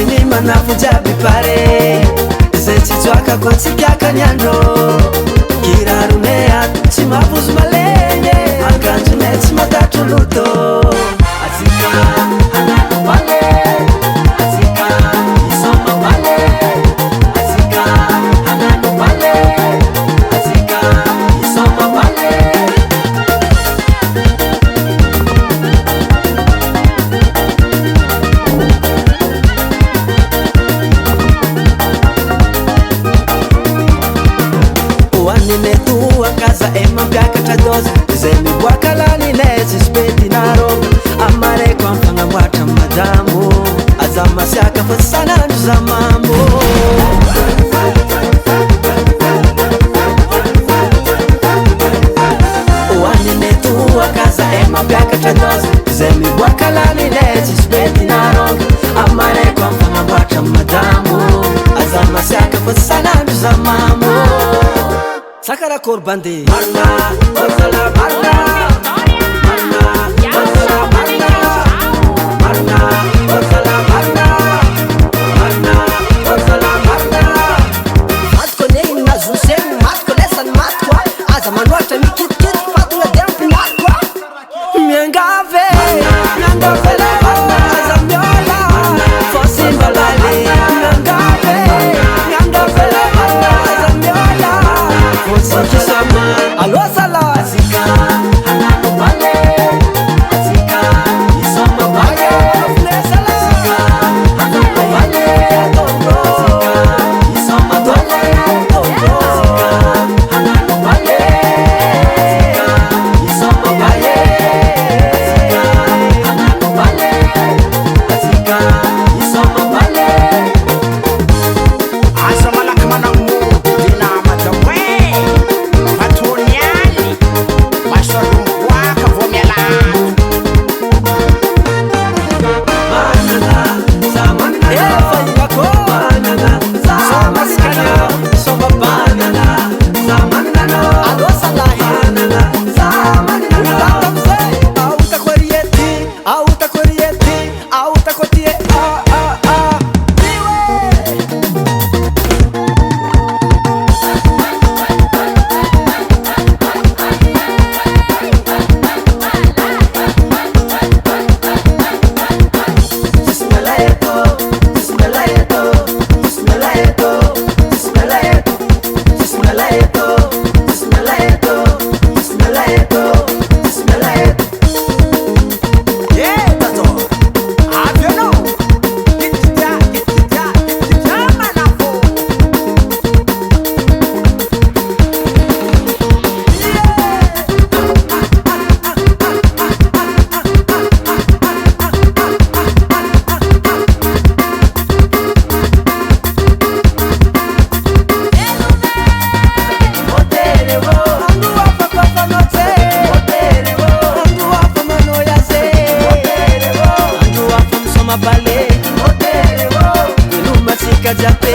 Nini manafujabi pare Zechitwaka kotsikyaka nyando Kirarunea chimavuzu malenye Akanjune chimatatu luto Azika hanano wale Azika isoma wale Azika hanano wale Azika isoma wale Wanine tu akaza ema mbyaka tadoza Zemi wakalani lezi spedi na roga Amare kwa mfanga mwata madamu Azama siaka fasana njuza mambo Wanine tu akaza ema mbyaka tadoza Zemi wakalani lezi spedi na roga Amare kwa mfanga mwata madamu Azama siaka fasana njuza mambo Sakara korbande Marna, Ozala Marna Marna, Ozala Marna Marna, Ozala Marna Marna, Ozala Marna Matko nein na zusem, matko lesan matkwa Aza manuata mi kit kit, fatula dempi nakwa Miangave, miangave la Aza miola, fosi mbalale Miangave, miangave la Aza miola Kisama alwasala Azika hanano wale Azika isoma wale Azika hanano wale Azika isoma wale Azika hanano wale Azika isoma wale Azika hanano wale Azika isoma wale Azama lakamana mu dina madawe Patoniani, Masharumwaka Vomela. Manana, Samanana, Fayako, Manana, Samaskana, Soma Banana, Samanana, Alosalahi, Manana, Samanana, Auta Korieti, Auta Korieti, Auta Kotie, Mabale, hotel, iluma sika jape